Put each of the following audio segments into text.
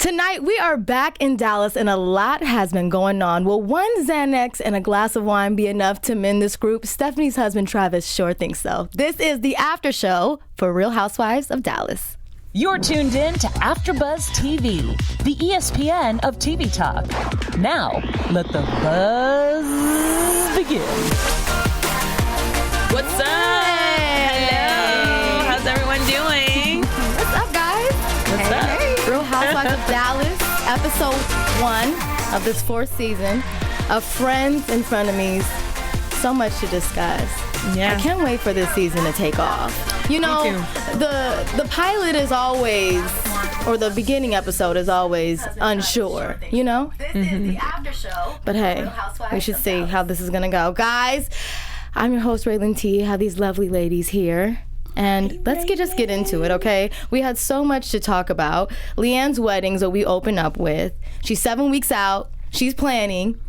Tonight, we are back in Dallas, and a lot has been going on. Will one Xanax and a glass of wine be enough to mend this group? Stephanie's husband, Travis, sure thinks so. This is the after show for Real Housewives of Dallas. You're tuned in to AfterBuzz TV, the ESPN of TV talk. Now, let the buzz begin. What's up? Hello. How's everyone doing? What's up, guys? What's up? Real Housewives of Dallas, episode 1 of this 4th season of Friends and Frenemies. So much to discuss. Yeah. I can't wait for this season to take off. You know, the pilot is always, or the beginning episode is always unsure, you know? This is the after show. But hey, we should see how this is going to go. Guys, I'm your host, Rhelin T. I have these lovely ladies here. And let's just get into it, okay? We had so much to talk about. Leanne's wedding's what we open up with. She's 7 weeks out. She's planning.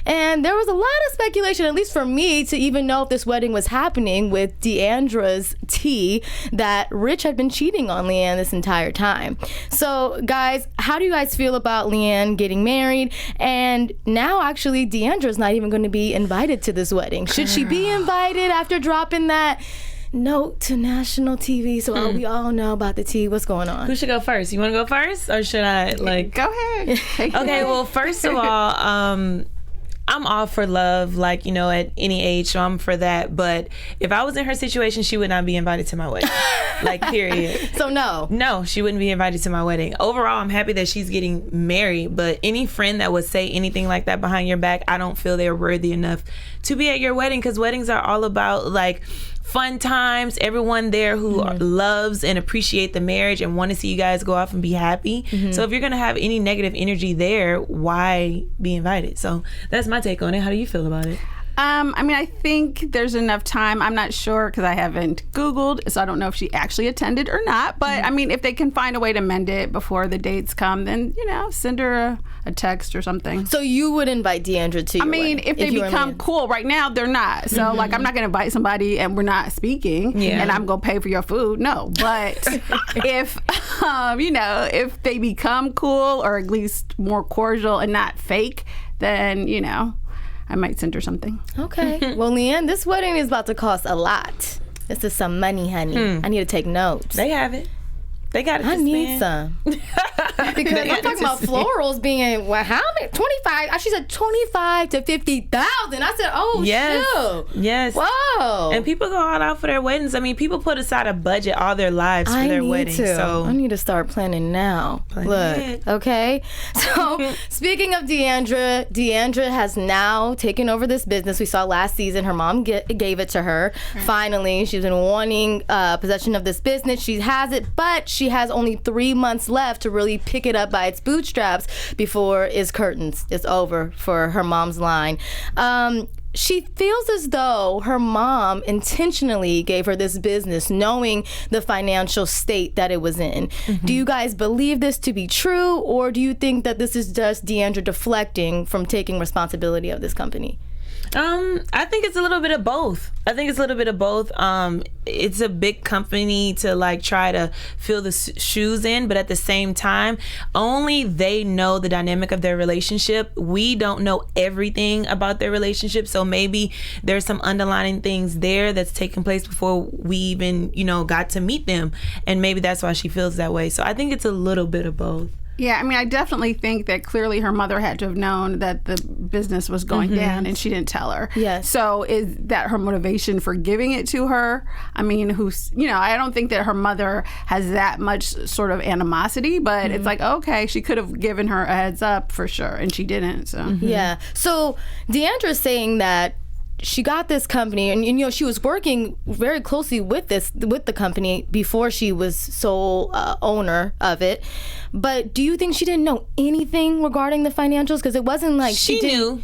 And there was a lot of speculation, at least for me, to even know if this wedding was happening with Deandra's tea that Rich had been cheating on Leanne this entire time. So, guys, how do you guys feel about Leanne getting married? And now, actually, Deandra's not even going to be invited to this wedding. Should she be invited after dropping that note to national TV so we all know about the tea? What's going on? Who should go first? You want to go first, or should I Go ahead. Okay, well, first of all, I'm all for love, like, you know, at any age, so I'm for that. But if I was in her situation, she would not be invited to my wedding. Like, period. So No, she wouldn't be invited to my wedding. Overall, I'm happy that she's getting married, but any friend that would say anything like that behind your back, I don't feel they're worthy enough to be at your wedding, because weddings are all about, like, fun times, everyone there who loves and appreciate the marriage and want to see you guys go off and be happy. So if you're going to have any negative energy there, why be invited? So that's my take on it. How do you feel about it? I mean, I think there's enough time. I'm not sure because I haven't Googled, so I don't know if she actually attended or not. But I mean, if they can find a way to mend it before the dates come, then, you know, send her a text or something. So you would invite Deandra to your wedding? If they become cool. Right now, they're not. So, like, I'm not going to invite somebody and we're not speaking and I'm going to pay for your food. No. But if, you know, if they become cool or at least more cordial and not fake, then, you know, I might send her something. Okay. Well, Leanne, this wedding is about to cost a lot. This is some money, honey. I need to take notes. They have it. They got it. I need some. Because I'm talking about florals being, well, how many? 25. She said 25 to 50,000. I said, oh, shoot. Yes. Whoa. And people go all out for their weddings. I mean, people put aside a budget all their lives for their weddings. So I need to start planning now. Look, okay? So, speaking of Deandra has now taken over this business. We saw last season her mom gave it to her. Finally, she's been wanting possession of this business. She has it, but she has only 3 months left to really pick it up by its bootstraps before it's curtains. It's over for her mom's line. She feels as though her mom intentionally gave her this business knowing the financial state that it was in. Do you guys believe this to be true, or do you think that this is just Deandra deflecting from taking responsibility of this company? I think it's a little bit of both. It's a big company to, like, try to fill the shoes in, but at the same time, only they know the dynamic of their relationship. We don't know everything about their relationship, so maybe there's some underlying things there that's taking place before we even, you know, got to meet them, and maybe that's why she feels that way. So I think it's a little bit of both. Yeah, I mean, I definitely think that clearly her mother had to have known that the business was going down and she didn't tell her. Yes. So is that her motivation for giving it to her? I mean, I don't think that her mother has that much sort of animosity, but it's like, okay, she could have given her a heads up for sure, and she didn't. So Yeah. So Deandra's saying that she got this company, and, you know, she was working very closely with the company before she was sole owner of it. But do you think she didn't know anything regarding the financials? Because it wasn't like she knew.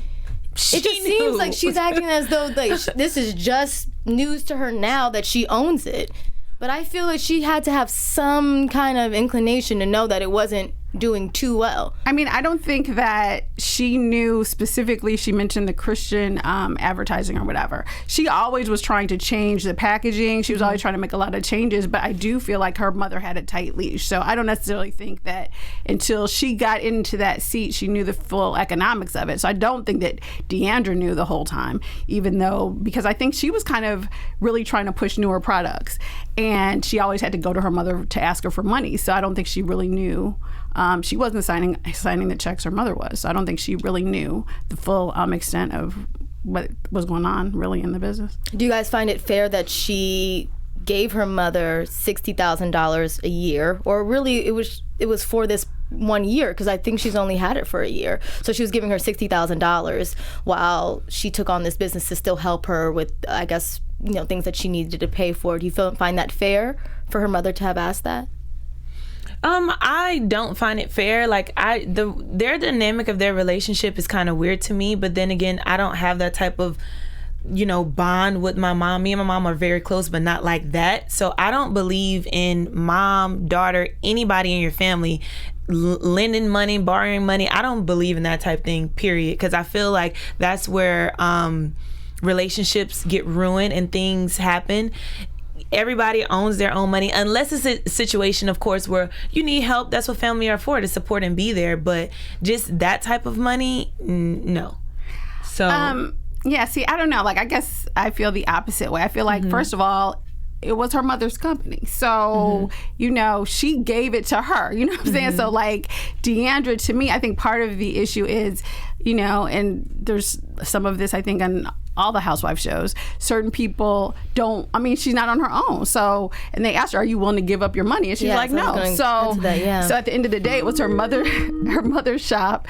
It just seems like she's acting as though, like, this is just news to her now that she owns it. But I feel like she had to have some kind of inclination to know that it wasn't doing too well. I mean, I don't think that she knew specifically. She mentioned the Christian advertising or whatever. She always was trying to change the packaging. She was always trying to make a lot of changes, but I do feel like her mother had a tight leash. So I don't necessarily think that until she got into that seat, she knew the full economics of it. So I don't think that Deandra knew the whole time, even though, because I think she was kind of really trying to push newer products. And she always had to go to her mother to ask her for money. So I don't think she really knew. She wasn't signing the checks her mother was. So I don't think she really knew the full extent of what was going on really in the business. Do you guys find it fair that she gave her mother $60,000 a year, or really it was for this 1 year, because I think she's only had it for a year. So she was giving her $60,000 while she took on this business to still help her with, I guess, things that she needed to pay for. Do you find that fair for her mother to have asked that? I don't find it fair. Like, their dynamic of their relationship is kind of weird to me, but then again, I don't have that type of bond with my mom. Me and my mom are very close, but not like that. So I don't believe in mom, daughter, anybody in your family lending money, borrowing money. I don't believe in that type thing, period. Because I feel like that's where relationships get ruined and things happen. Everybody owns their own money, unless it's a situation, of course, where you need help. That's what family are for, to support and be there. But just that type of money, no. So yeah, see, I don't know. Like, I guess I feel the opposite way. I feel like, first of all, it was her mother's company. So, she gave it to her. You know what I'm saying? So, like, Deandra, to me, I think part of the issue is, and there's some of this, I think, on all the housewife shows, certain people she's not on her own. So, and they asked her, are you willing to give up your money? And she's like, no. So at the end of the day, it was her mother's shop.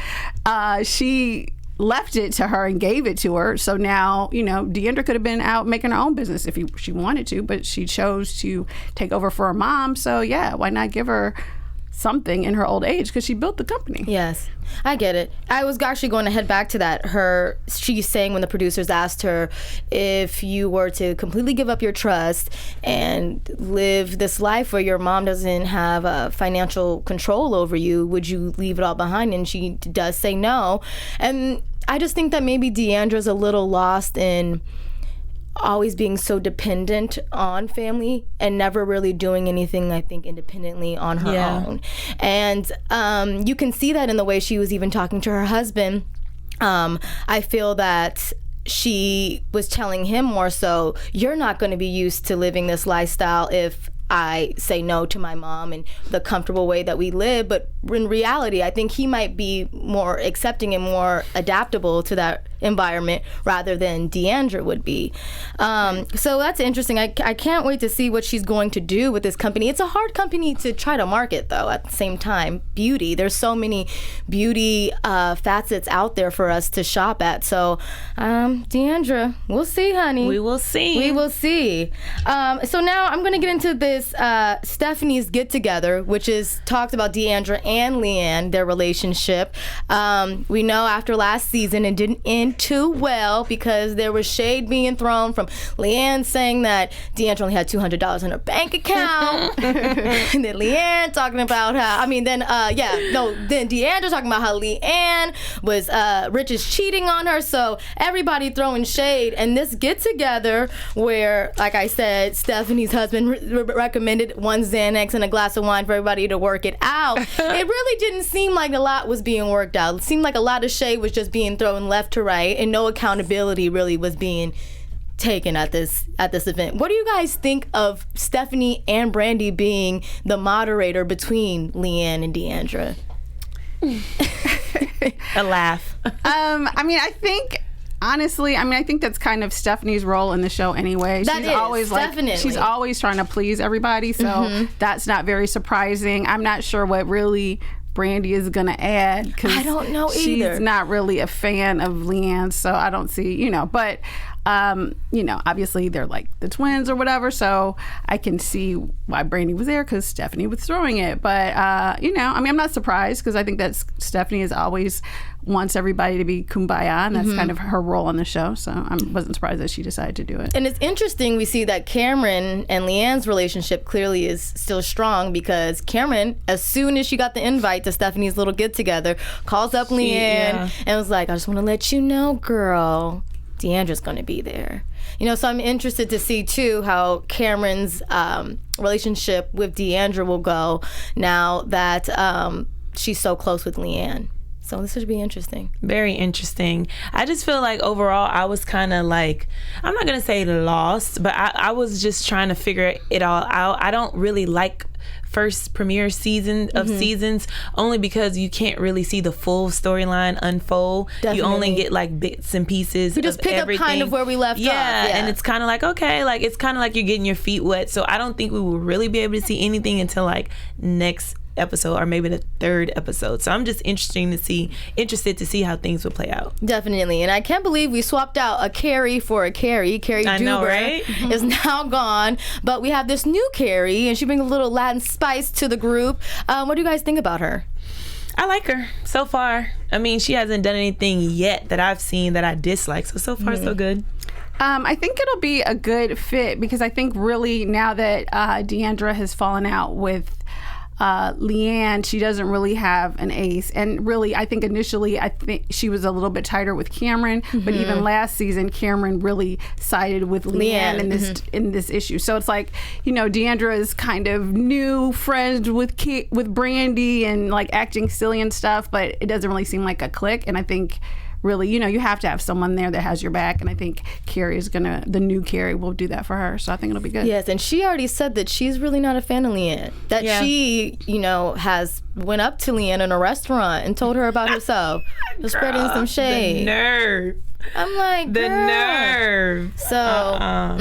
She left it to her and gave it to her. So now, Deandra could have been out making her own business if she wanted to, but she chose to take over for her mom. So yeah, why not give her something in her old age, because she built the company. Yes, I get it. I was actually going to head back to that. She's saying when the producers asked her, if you were to completely give up your trust and live this life where your mom doesn't have financial control over you, would you leave it all behind? And she does say no. And I just think that maybe Deandra's a little lost in always being so dependent on family and never really doing anything, I think, independently on her own. And you can see that in the way she was even talking to her husband. I feel that she was telling him more so, you're not going to be used to living this lifestyle if I say no to my mom and the comfortable way that we live. But in reality, I think he might be more accepting and more adaptable to that environment rather than Deandra would be. So that's interesting. I can't wait to see what she's going to do with this company. It's a hard company to try to market, though, at the same time. Beauty. There's so many beauty facets out there for us to shop at. So, Deandra, we'll see, honey. We will see. We will see. So now I'm going to get into this Stephanie's Get Together, which is talks about Deandra and Leanne, their relationship. We know after last season it didn't end too well because there was shade being thrown from Leanne saying that Deandra only had $200 in her bank account. And then Leanne talking about how, then Deandra talking about how Leanne was, Rich is cheating on her. So everybody throwing shade. And this Get Together where, like I said, Stephanie's husband recommended one Xanax and a glass of wine for everybody to work it out. It really didn't seem like a lot was being worked out. It seemed like a lot of shade was just being thrown left to right, and no accountability really was being taken at this event. What do you guys think of Stephanie and Brandi being the moderator between Leanne and Deandra? A laugh. I think that's kind of Stephanie's role in the show anyway. She's always trying to please everybody, so that's not very surprising. I'm not sure what really Brandi is going to add, because I don't know either. She's not really a fan of Leanne, so I don't see, but obviously they're like the twins or whatever, so I can see why Brandi was there because Stephanie was throwing it. But I'm not surprised because I think that Stephanie is always wants everybody to be kumbaya, and that's kind of her role on the show. So I wasn't surprised that she decided to do it. And it's interesting, we see that Cameron and Leanne's relationship clearly is still strong because Cameron, as soon as she got the invite to Stephanie's little get-together, calls up Leanne and was like, I just want to let you know, girl, Deandra's going to be there. So I'm interested to see, too, how Cameron's relationship with Deandra will go now that she's so close with Leanne. So this should be interesting. Very interesting. I just feel like overall I was kind of like, I'm not going to say lost, but I was just trying to figure it all out. I don't really like first premiere season of seasons only because you can't really see the full storyline unfold. Definitely. You only get like bits and pieces. We just pick everything. Up kind of where we left off. Yeah, and it's kind of like, okay, like it's kind of like you're getting your feet wet. So I don't think we will really be able to see anything until like next episode or maybe the third episode. So I'm just interested to see how things will play out. Definitely. And I can't believe we swapped out a Cary for a Cary. Cary Deuber is now gone, but we have this new Cary and she brings a little Latin spice to the group. What do you guys think about her? I like her so far. I mean, she hasn't done anything yet that I've seen that I dislike. So far so good. I think it'll be a good fit because I think really now that Deandra has fallen out with Leanne, she doesn't really have an ace, and really I think initially she was a little bit tighter with Cameron, but even last season Cameron really sided with Leanne in this issue. So it's like, Deandra is kind of new friends with Brandi and like acting silly and stuff, but it doesn't really seem like a click. And I think really, you have to have someone there that has your back, and I think the new Cary will do that for her, so I think it'll be good. Yes, and she already said that she's really not a fan of Leanne. That she, has went up to Leanne in a restaurant and told her about herself. Was spreading some shade. The nerve. I'm like, the nerve. So, I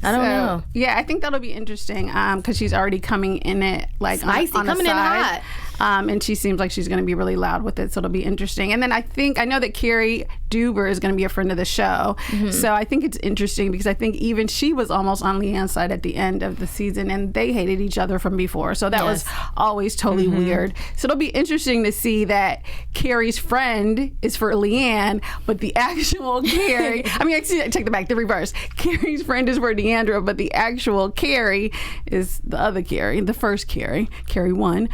don't know. Yeah, I think that'll be interesting because she's already coming in it like spicy, on coming the in side. hot. And she seems like she's going to be really loud with it, so it'll be interesting. And then I know that Cary Deuber is going to be a friend of the show, so I think it's interesting because I think even she was almost on Leanne's side at the end of the season, and they hated each other from before, so that was always totally weird. So it'll be interesting to see that Cary's friend is for Leanne, but the actual Cary, take that back, the reverse. Cary's friend is for Deandra, but the actual Cary is the other Cary, the first Cary 1.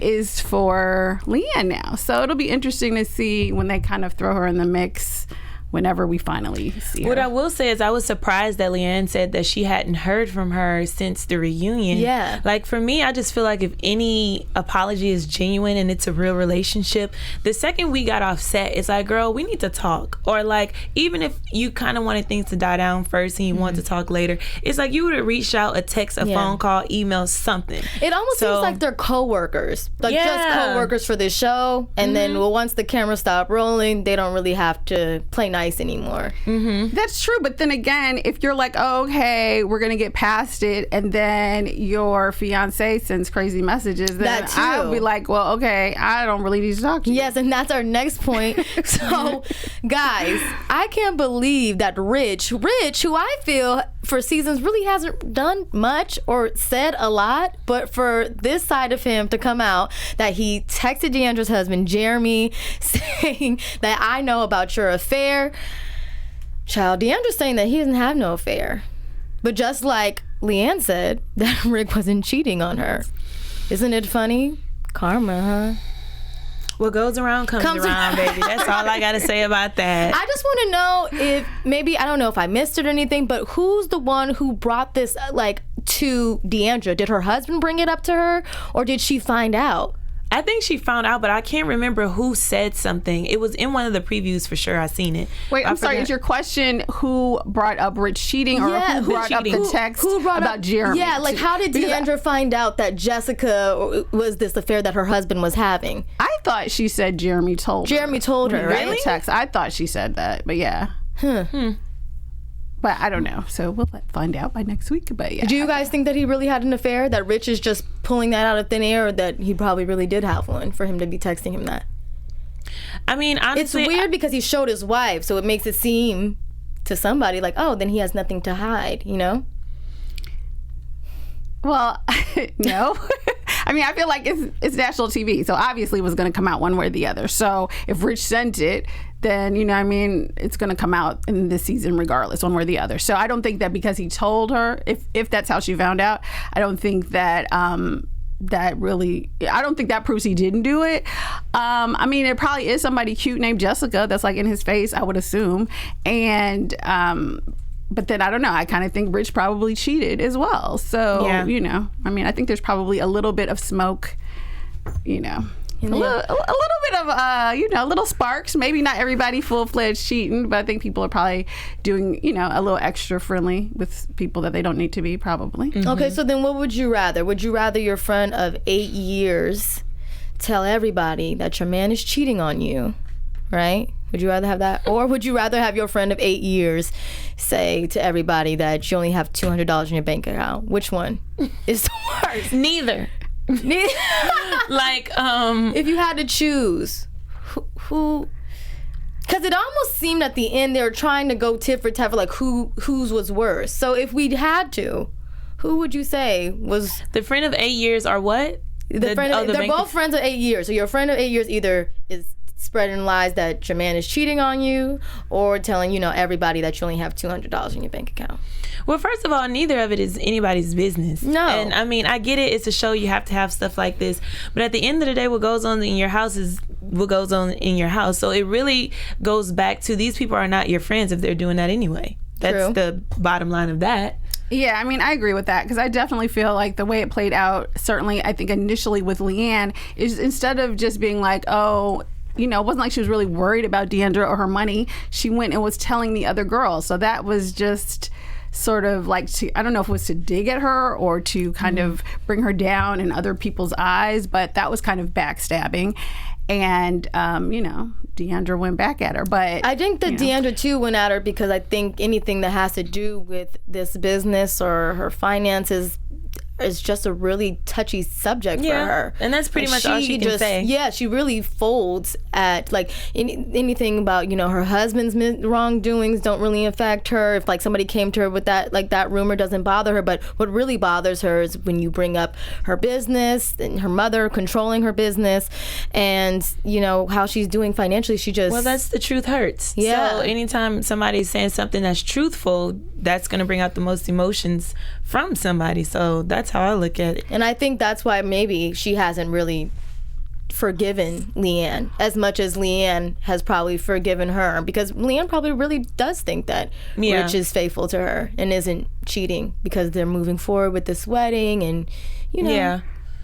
Is for Leanne now. So it'll be interesting to see when they kind of throw her in the mix whenever we finally see her. What I will say is I was surprised that Leanne said that she hadn't heard from her since the reunion. Yeah. Like for me, I just feel like if any apology is genuine and it's a real relationship, the second we got off set, it's like, girl, we need to talk. Or like, even if you kind of wanted things to die down first and you want to talk later, it's like you would have reached out, a text, a phone call, email, something. It almost seems like they're co-workers. Like just co-workers for this show. And then once the camera stopped rolling, they don't really have to play nice anymore. That's true, but then again, if you're like, oh, okay, we're gonna get past it, and then your fiance sends crazy messages, then I'll be like, well, okay, I don't really need to talk to you. Yes, and that's our next point. So, guys, I can't believe that Rich, who I feel for seasons really hasn't done much or said a lot, but for this side of him to come out that he texted Deandra's husband, Jeremy, saying that I know about your affair. Child, Deandra's saying that he doesn't have no affair. But just like Leanne said, that Rick wasn't cheating on her. Isn't it funny? Karma, huh? What goes around comes around, baby. That's all I got to say about that. I just want to know if maybe, I don't know if I missed it or anything, but who's the one who brought this to Deandra? Did her husband bring it up to her, or did she find out? I think she found out, but I can't remember who said something. It was in one of the previews for sure. I seen it. Wait, I'm sorry. Is your question who brought up Rich cheating, or who brought up the text about Jeremy? Yeah, like how did Deandra find out that Jessica was this affair that her husband was having? I thought she said Jeremy told her. Jeremy told her, right? Text. I thought she said that, but yeah. But I don't know. So we'll find out by next week. But yeah. Do you guys think that he really had an affair? That Rich is just pulling that out of thin air, or that he probably really did have one for him to be texting him that? I mean, honestly, it's weird because he showed his wife, so it makes it seem to somebody, like, oh, then he has nothing to hide, you know? Well, no. I mean, I feel like it's national TV, so obviously it was going to come out one way or the other. So if Rich sent it, then, you know what I mean, it's going to come out in this season regardless, one way or the other. So I don't think that because he told her, if that's how she found out, I don't think that I don't think that proves he didn't do it. I mean, it probably is somebody cute named Jessica that's like in his face, I would assume. And but then I don't know. I kind of think Rich probably cheated as well. So, you know, I mean, I think there's probably a little bit of smoke, you know. A little bit of, you know, little sparks. Maybe not everybody full-fledged cheating, but I think people are probably doing, you know, a little extra friendly with people that they don't need to be, probably. Mm-hmm. Okay, so then what would you rather? Would you rather your friend of 8 years tell everybody that your man is cheating on you, right? Would you rather have that? Or would you rather have your friend of 8 years say to everybody that you only have $200 in your bank account? Which one is the worst? Neither. Like, if you had to choose, who? Because it almost seemed at the end they were trying to go tit for tat for like whose was worse. So if we had to, who would you say was the friend of 8 years? Or what? They're both friends of 8 years. So your friend of 8 years either is spreading lies that your man is cheating on you, or telling, you know, everybody that you only have $200 in your bank account. Well, first of all, neither of it is anybody's business. No. And I mean, I get it. It's a show. You have to have stuff like this. But at the end of the day, what goes on in your house is what goes on in your house. So it really goes back to these people are not your friends if they're doing that anyway. That's True. The bottom line of that. Yeah, I mean, I agree with that because I definitely feel like the way it played out, certainly I think initially with Leanne, is instead of just being like, oh, you know, it wasn't like she was really worried about Deandra or her money. She went and was telling the other girls. So that was just sort of like, I don't know if it was to dig at her or to kind of bring her down in other people's eyes, but that was kind of backstabbing. And, you know, Deandra went back at her. But I think that Deandra, too, went at her because I think anything that has to do with this business or her finances is just a really touchy subject for her. And that's pretty much all she can say. Yeah, she really folds at like anything about, you know, her husband's wrongdoings don't really affect her. If like somebody came to her with that, like that rumor doesn't bother her. But what really bothers her is when you bring up her business and her mother controlling her business and, you know, how she's doing financially. She just... Well, that's the truth hurts. Yeah. So anytime somebody's saying something that's truthful, that's going to bring out the most emotions from somebody. So that's how I look at it. And I think that's why maybe she hasn't really forgiven Leanne as much as Leanne has probably forgiven her, because Leanne probably really does think that Rich is faithful to her and isn't cheating because they're moving forward with this wedding and, you know.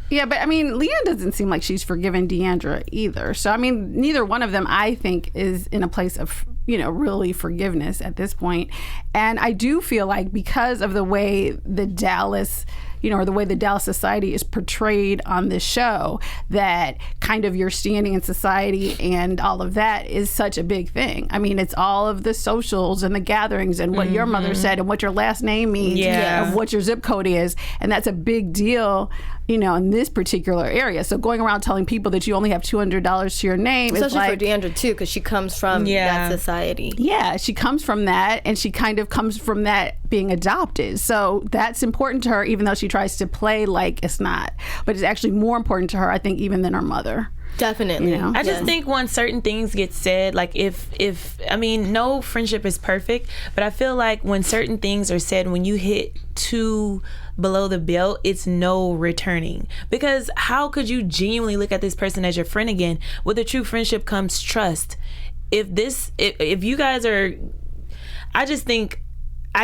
Yeah, but I mean, Leanne doesn't seem like she's forgiven Deandra either. So, I mean, neither one of them, I think, is in a place of, you know, really forgiveness at this point. And I do feel like because of the way the Dallas, you know, or the way the Dallas society is portrayed on this show, that kind of your standing in society and all of that is such a big thing. I mean, it's all of the socials and the gatherings and what your mother said and what your last name means and what your zip code is. And that's a big deal, you know, in this particular area. So going around telling people that you only have $200 to your name, especially is like, for Deandra too, because she comes from that society. Yeah, she comes from that, and she kind of comes from that being adopted. So that's important to her, even though she tries to play like it's not. But it's actually more important to her, I think, even than her mother. Definitely. You know? I just think when certain things get said, like if I mean, no friendship is perfect, but I feel like when certain things are said, when you hit too below the belt, it's no returning. Because how could you genuinely look at this person as your friend again? With a true friendship comes trust. If you guys are, I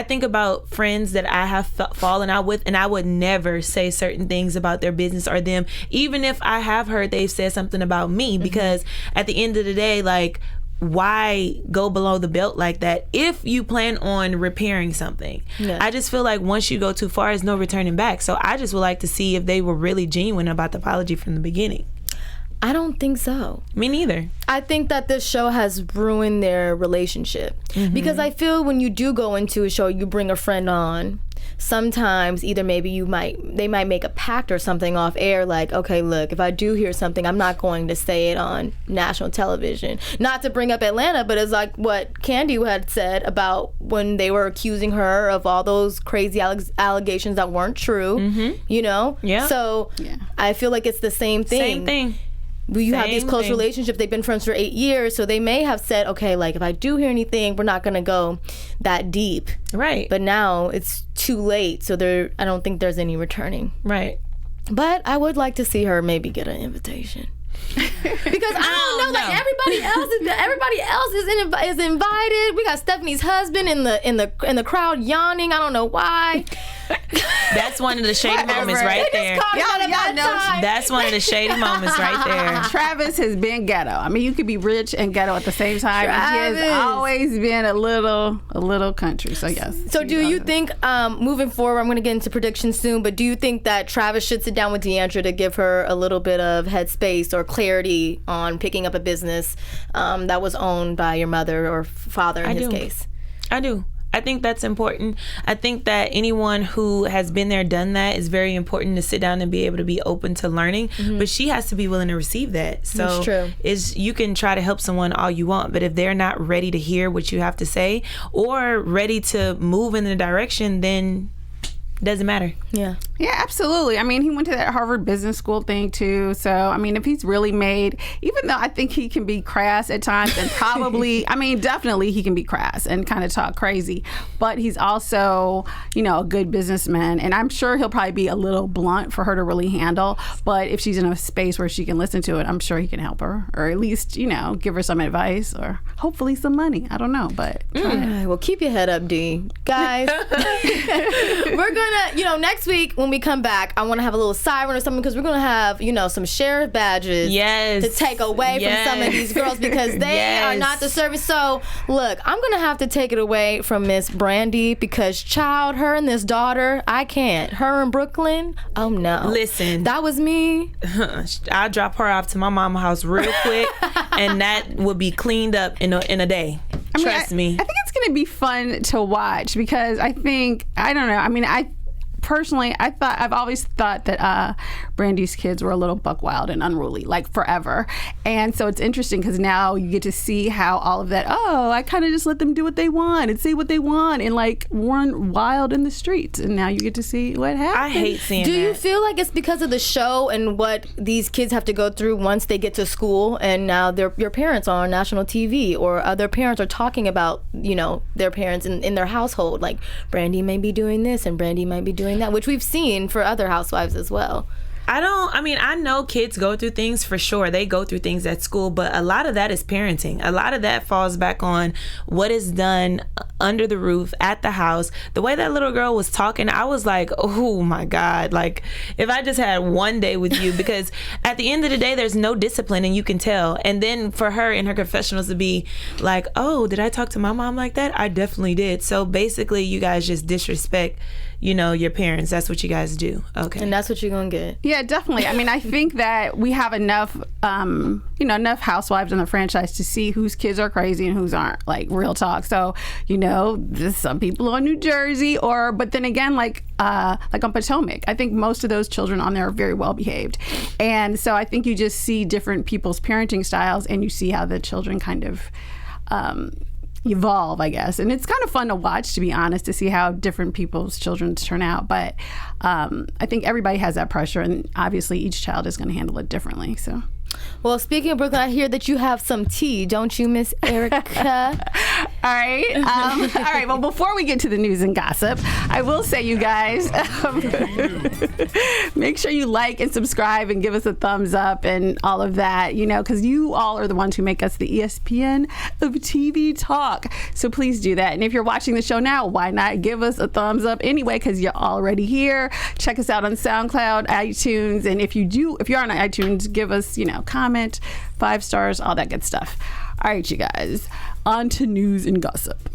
think about friends that I have fallen out with, and I would never say certain things about their business or them, even if I have heard they've said something about me, because at the end of the day, like, why go below the belt like that if you plan on repairing something? I just feel like once you go too far, there's no returning back. So I just would like to see if they were really genuine about the apology from the beginning. I don't think so. Me neither. I think that this show has ruined their relationship. Because I feel when you do go into a show, you bring a friend on. sometimes either maybe they might make a pact or something off air, like, okay, look, if I do hear something, I'm not going to say it on national television. Not to bring up Atlanta, but it's like what Candy had said about when they were accusing her of all those crazy allegations that weren't true, you know? Yeah. So I feel like it's the same thing. Same thing. You have these close relationships. They've been friends for 8 years, so they may have said, okay, like, if I do hear anything, we're not going to go that deep. Right. But now it's too late, so I don't think there's any returning. Right. But I would like to see her maybe get an invitation. Because I don't know, like everybody else is invited. We got Stephanie's husband in the crowd yawning. I don't know why. That's one of the shady moments right there. That's one of the shady moments right there. Travis has been ghetto. I mean, you could be rich and ghetto at the same time. Travis. He has always been a little country. So yes. So do you think moving forward, I'm going to get into predictions soon, but do you think that Travis should sit down with Deandra to give her a little bit of headspace or clarity on picking up a business that was owned by your mother or father in his case? I do. I think that's important. I think that anyone who has been there, done that, is very important to sit down and be able to be open to learning. But she has to be willing to receive that. So that's true. You can try to help someone all you want, but if they're not ready to hear what you have to say or ready to move in the direction, then doesn't matter. Yeah, absolutely. I mean, he went to that Harvard Business School thing too. So, I mean, if he's really made, even though I think he can be crass at times and probably, I mean, definitely he can be crass and kind of talk crazy, but he's also, a good businessman. And I'm sure he'll probably be a little blunt for her to really handle. But if she's in a space where she can listen to it, I'm sure he can help her, or at least, give her some advice or hopefully some money. I don't know, but. Well, keep your head up, D. Guys, we're going to, next week when we come back, I want to have a little siren or something, because we're going to have, some sheriff badges to take away from some of these girls, because they are not the service. So, look, I'm going to have to take it away from Miss Brandi, because her and this daughter, I can't. Her in Brooklyn, oh no. Listen. That was me. I'll drop her off to my mama's house real quick, and that will be cleaned up in a day. Trust me. I think it's going to be fun to watch, because I don't know. I mean, personally, I've always thought that Brandi's kids were a little buck wild and unruly, like forever. And so it's interesting, because now you get to see how all of that, I kind of just let them do what they want and say what they want and like run wild in the streets. And now you get to see what happens. I hate seeing that. Do you feel like it's because of the show and what these kids have to go through once they get to school, and now your parents are on national TV, or other parents are talking about, their parents in their household, like Brandi may be doing this and Brandi might be doing that, which we've seen for other housewives as well. I know kids go through things for sure. They go through things at school, but a lot of that is parenting. A lot of that falls back on what is done under the roof at the house. The way that little girl was talking, I was like, oh my God. Like, if I just had one day with you, because at the end of the day, there's no discipline, and you can tell. And then for her in her confessionals to be like, oh, did I talk to my mom like that? I definitely did. So basically, you guys just disrespect your parents. That's what you guys do. Okay. And that's what you're going to get. Yeah, definitely. I mean, I think that we have enough, enough housewives in the franchise to see whose kids are crazy and whose aren't, like, real talk. So, there's some people on New Jersey, but then again, like on Potomac, I think most of those children on there are very well behaved. And so I think you just see different people's parenting styles, and you see how the children kind of, evolve, I guess. And it's kind of fun to watch, to be honest, to see how different people's children turn out. But I think everybody has that pressure, and obviously each child is going to handle it differently. So. Well, speaking of Brooklyn, I hear that you have some tea, don't you, Miss Erika? All right. All right. Well, before we get to the news and gossip, I will say, you guys, make sure you like and subscribe and give us a thumbs up and all of that, because you all are the ones who make us the ESPN of TV talk. So please do that. And if you're watching the show now, why not give us a thumbs up anyway, because you're already here. Check us out on SoundCloud, iTunes. And if you're on iTunes, give us, comment, 5 stars, all that good stuff. All right, you guys, on to news and gossip.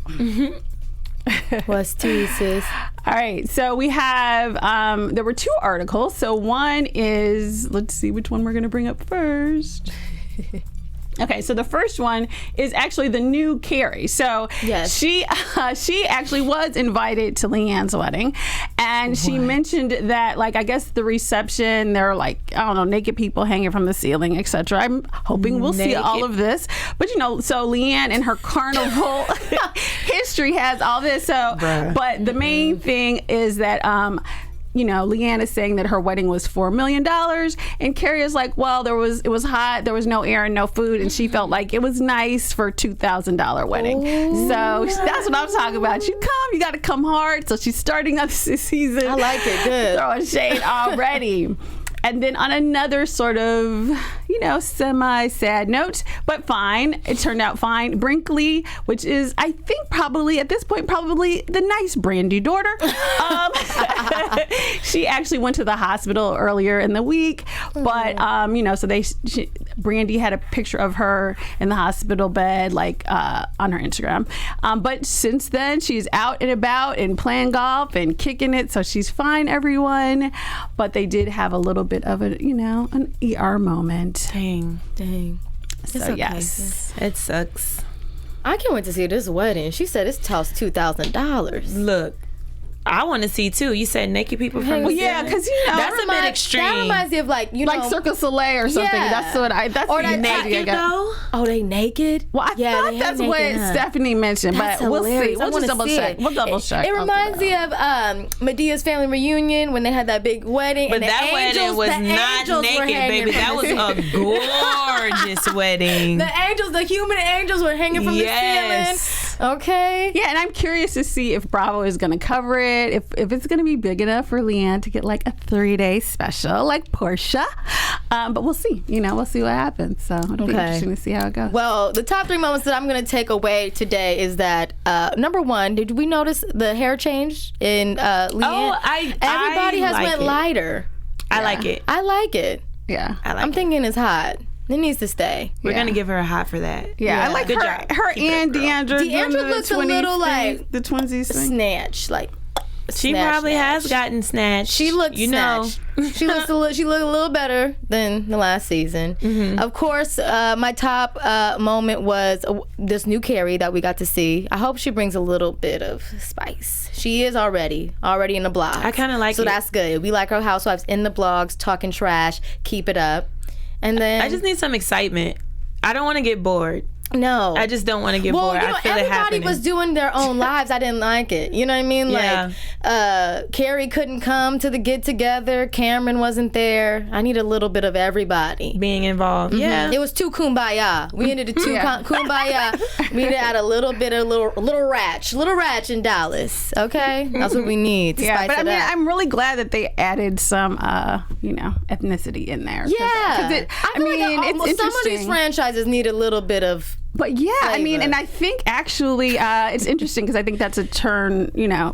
What's tea, sis? All right, so we have, there were 2 articles. So one is, let's see which one we're going to bring up first. Okay, so the first one is actually the new Kary. So she actually was invited to Leanne's wedding, and she mentioned that, like, I guess the reception, there are, like, I don't know, naked people hanging from the ceiling, etc. I'm hoping we'll see all of this. But so Leanne and her carnival history has all this. So, but the main thing is that Leanne is saying that her wedding was $4 million, and Kary is like, well, it was hot, there was no air and no food, and she felt like it was nice for a $2,000 wedding. Ooh. So that's what I'm talking about. You got to come hard. So she's starting up this season. I like it. Good. Throwing shade already. And then on another sort of, semi-sad note, but fine, it turned out fine. Brinkley, which is, I think, probably at this point, probably the nice Brandi daughter. She actually went to the hospital earlier in the week, but so Brandi had a picture of her in the hospital bed, like on her Instagram. But since then, she's out and about and playing golf and kicking it, so she's fine, everyone. But they did have a little bit of an ER moment. Dang. So okay. Yes, it sucks. I can't wait to see this wedding. She said it's cost $2,000. Look, I want to see too. You said naked people from the yeah, because that's a bit extreme. That reminds me of like Cirque du Soleil or something. Yeah. That's what That's or that naked though. Oh, they naked? Well, I thought that's what Stephanie mentioned, that's but hilarious. We'll see. We'll just double check. We'll double check. It reminds me of Medea's family reunion when they had that big wedding. But and that wedding was not naked, baby. That was a gorgeous wedding. The human angels were hanging from the ceiling. Okay. Yeah, and I'm curious to see if Bravo is going to cover it, if it's going to be big enough for Leanne to get like a 3-day special like Portia. But we'll see. We'll see what happens. So it'll be interesting to see how it goes. Well, the top 3 moments that I'm going to take away today is that number 1, did we notice the hair change in Leanne? Oh, everybody has went lighter. I like it. I like it. Yeah, I'm thinking it's hot. It needs to stay. We're gonna give her a hot for that. Yeah, I like Good her. job. Her and Deandra. Deandra looks a little like the twinsies thing. Snatch, like. She probably has gotten snatched. She looked snatched. She looked a little better than the last season. Mm-hmm. Of course, my top moment was this new Kary that we got to see. I hope she brings a little bit of spice. She is already in the blogs. I kind of like it. So that's good. We like our housewives in the blogs, talking trash. Keep it up. And then I just need some excitement. I don't want to get bored. No, I just don't want to get bored. I feel it happening. Everybody was doing their own lives. I didn't like it. You know what I mean? Yeah. Like, Kary couldn't come to the get together. Cameron wasn't there. I need a little bit of everybody being involved. Mm-hmm. Yeah, it was too kumbaya. We needed to kumbaya. We needed to add a little bit of little ratch in Dallas. Okay, that's what we need. To spice but it up. I'm really glad that they added some, ethnicity in there. Yeah, it's interesting. Some of these franchises need a little bit of. But flavor. And I think actually it's interesting because I think that's a turn,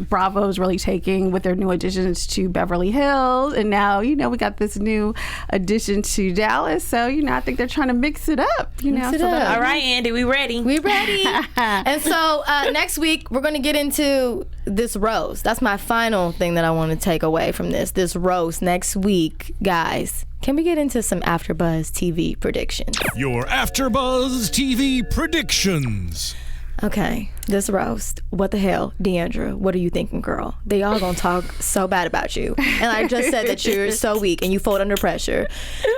Bravo's really taking with their new additions to Beverly Hills. And now, we got this new addition to Dallas. So, I think they're trying to mix it up, All right, Andy, we ready. We ready. And so next week, we're going to get into this roast. That's my final thing that I want to take away from this roast next week, guys. Can we get into some AfterBuzz TV predictions? Your AfterBuzz TV predictions. Okay, this roast. What the hell, Deandra? What are you thinking, girl? They all gonna talk so bad about you. And I just said that you're so weak and you fold under pressure.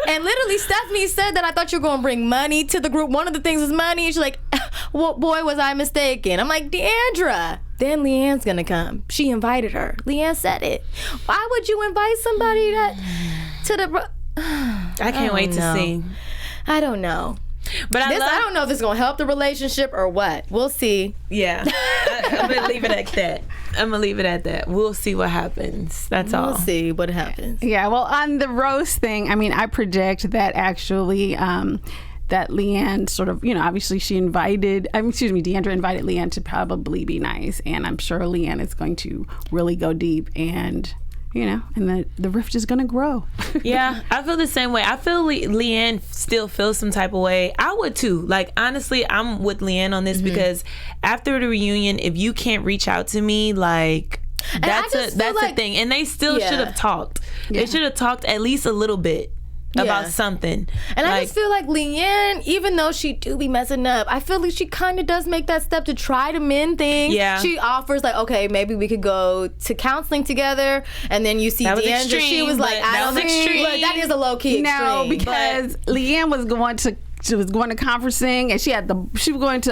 And literally, Stephanie said that I thought you were gonna bring money to the group. One of the things is money. She's like, well, boy, was I mistaken. I'm like, Deandra. Then Leanne's gonna come. She invited her. Leanne said it. Why would you invite somebody to the... I can't wait to see. I don't know. But I don't know if it's gonna help the relationship or what. We'll see. Yeah. I'm gonna leave it at that. We'll see what happens. That's all. We'll see what happens. Yeah, well, on the roast thing, I predict that actually that Leanne sort of, obviously Deandra invited Leanne to probably be nice, and I'm sure Leanne is going to really go deep and and the rift is going to grow. Yeah, I feel the same way. I feel Leanne still feels some type of way. I would too. Like, honestly, I'm with Leanne on this because after the reunion, if you can't reach out to me, like, that's a thing. And they still should have talked. Yeah. They should have talked at least a little bit. about something. And I just feel like Leanne, even though she do be messing up, I feel like she kind of does make that step to try to mend things. Yeah. She offers like, okay, maybe we could go to counseling together. And then you see Deandra, she was like, I don't think that is a low key extreme. No, because Leanne was going to conferencing, and she was going to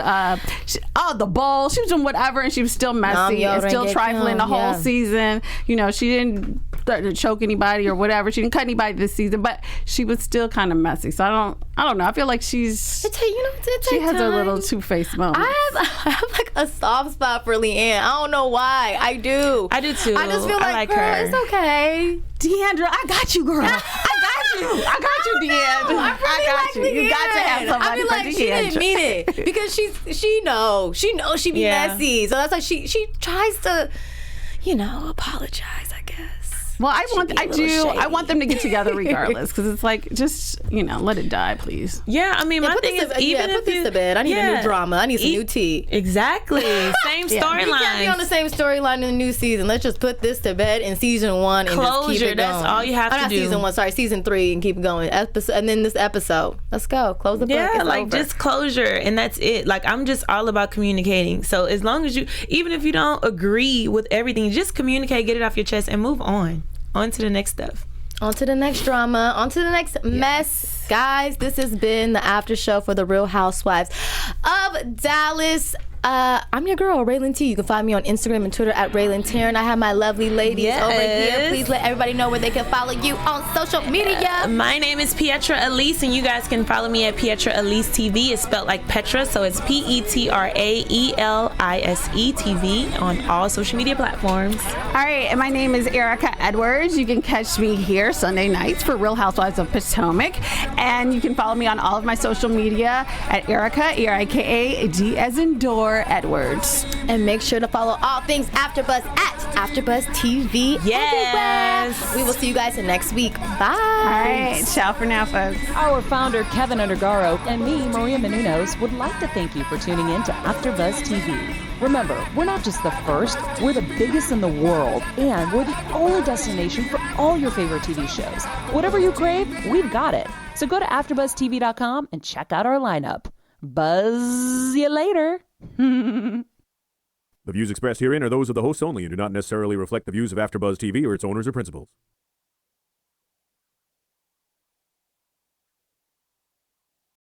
the ball. She was doing whatever, and she was still messy and still trifling the whole season. You know, she didn't threaten to choke anybody or whatever. She didn't cut anybody this season, but she was still kind of messy. So I don't know. I feel like she has a little two-faced moment. I have like a soft spot for Leanne. I don't know why. I do. I do too. I just feel like girl, her. It's okay. Deandra, I got you, girl. I got you, Deandra. I got you. You got to have somebody for Deandra. She didn't mean it because she knows she be messy. So that's like she tries to, apologize, I guess. Well, I want them to get together regardless, because it's like, just, let it die, please. Yeah, I mean, my thing is, even if put this to bed. I need a new drama. I need some new tea. Exactly. Same storyline. We can't be on the same storyline in the new season. Let's just put this to bed in season 1 and just keep it going. That's all you have to do. Not season 1, sorry, season 3, and keep going. And then this episode. Let's go. Close the book. Yeah, it's like over. Just closure, and that's it. Like, I'm just all about communicating. So as long as even if you don't agree with everything, just communicate, get it off your chest, and move on. On to the next stuff. On to the next drama. On to the next mess. Guys, this has been the after show for the Real Housewives of Dallas. I'm your girl, Rhelin T. You can find me on Instagram and Twitter at Rhelin Taryn. I have my lovely ladies over here. Please let everybody know where they can follow you on social media. My name is Pietra Elise, and you guys can follow me at Pietra Elise TV. It's spelled like Petra, so it's PetraElise TV on all social media platforms. All right, and my name is Erika Edwards. You can catch me here Sunday nights for Real Housewives of Potomac, and you can follow me on all of my social media at Erika, Erika, D as in door, Edwards. And make sure to follow all things AfterBuzz at AfterBuzz TV. Yes. Everywhere. We will see you guys next week. Bye. All right, ciao for now, folks. Our founder, Kevin Undergaro, and me, Maria Menounos, would like to thank you for tuning in to AfterBuzz TV. Remember, we're not just the first, we're the biggest in the world, and we're the only destination for all your favorite TV shows. Whatever you crave, we've got it. So go to AfterBuzzTV.com and check out our lineup. Buzz you later. The views expressed herein are those of the hosts only and do not necessarily reflect the views of AfterBuzz TV or its owners or principals.